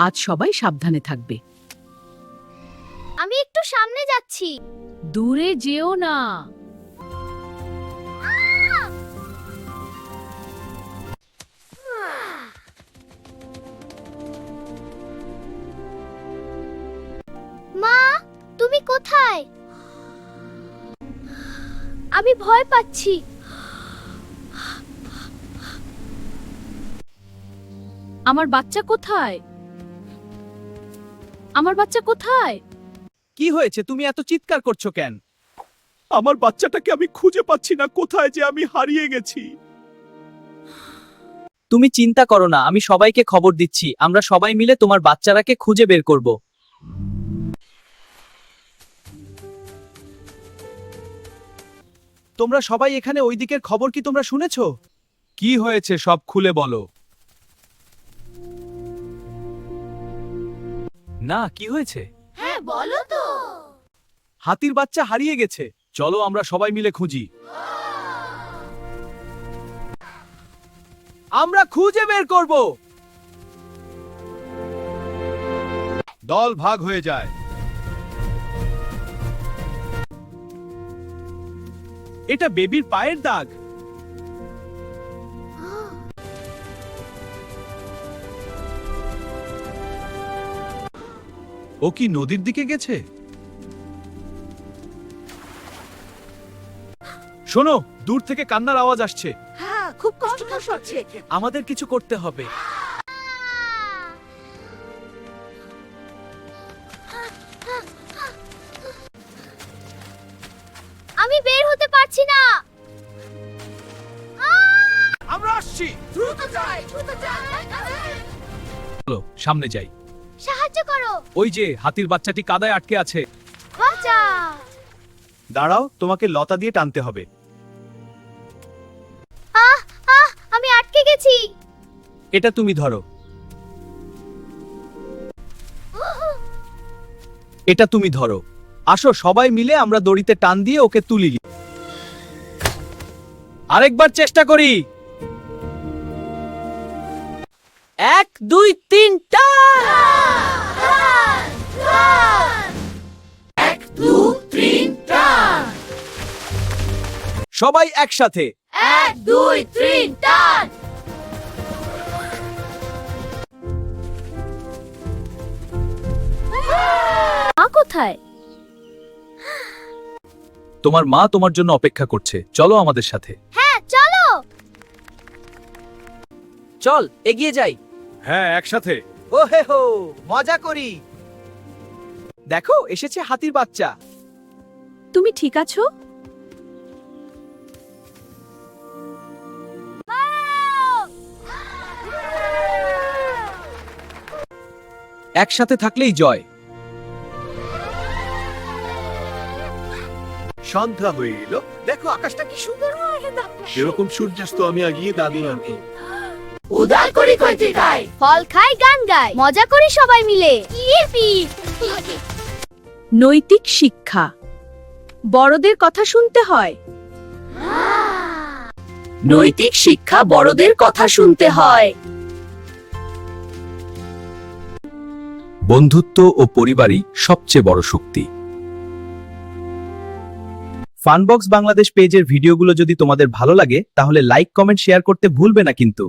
আজ সবাই সাবধানে থাকবে। আমি একটু সামনে যাচ্ছি। দূরে যেও না। মা, তুমি কোথায়? আমি ভয় পাচ্ছি। আমার বাচ্চা কোথায়? আমার বাচ্চা কোথায়? কি হয়েছে, তুমি এত চিৎকার করছো কেন? আমার বাচ্চাটাকে আমি খুঁজে পাচ্ছি না, কোথায় যে আমি হারিয়ে গেছি। তুমি চিন্তা করো না, আমি সবাইকে খবর দিচ্ছি, আমরা সবাই মিলে তোমার বাচ্চাটাকে খুঁজে বের করব। তোমরা সবাই এখানে ওই দিকের খবর কি তোমরা শুনেছো? কি হয়েছে সব খুলে বলো। না, কি হয়েছে? হ্যাঁ, বলো তো। হাতির বাচ্চা হারিয়ে গেছে, চলো আমরা সবাই মিলে খুঁজি। আমরা খুঁজে বের করব। দল ভাগ হয়ে যায়। এটা বেবির পায়ের দাগ। ও কি নদীর দিকে গেছে? শোনো, দূর থেকে কান্নার আওয়াজ আসছে। হ্যাঁ, খুব কষ্ট হচ্ছে। আমাদের কিছু করতে হবে। আমি বের হতে পারছি না। আমরা আসছি। দ্রুত যাই, দ্রুত যাই। চলো সামনে যাই। সাহায্য করো। ওই যে হাতির বাচ্চাটি কাদায় আটকে আছে। বাঁচা। দাঁড়াও, তোমাকে লতা দিয়ে টানতে হবে। আহ, আহ, আমি আটকে গেছি। এটা তুমি ধরো। এটা তুমি ধরো। আসো সবাই মিলে আমরা দড়িতে টান দিয়ে ওকে তুলি। আরেকবার চেষ্টা করি। 1 2 3 টান। 1 2 3 টান। সবাই একসাথে। 1 2 3 টান। মা কোথায়? তোমার মা তোমার জন্য অপেক্ষা করছে, চলো আমাদের সাথে। হ্যাঁ, চলো। চল এগিয়ে যাই। হ্যাঁ, একসাথে। ও হে হো, মজা করি। দেখো, এসেছে হাতির বাচ্চা। তুমি ঠিক আছো? একসাথে থাকলেই জয়। সন্ধ্যা হয়ে এলো, দেখো আকাশটা কি সুন্দর। এরকম সূর্যাস্ত আমি আগিয়ে দাঁড়িয়ে আছি। উদার করি কইতে গাই, ফল খাই গান গাই, মজা করি সবাই মিলে। ইপি। নৈতিক শিক্ষা। বড়দের কথা শুনতে হয়। নৈতিক শিক্ষা বড়দের কথা শুনতে হয়। বন্ধুত্ব ও পরিবারই সবচেয়ে বড় শক্তি। ফানবক্স বাংলাদেশ পেজের ভিডিওগুলো যদি তোমাদের ভালো লাগে তাহলে লাইক, কমেন্ট, শেয়ার করতে ভুলবে না কিন্তু।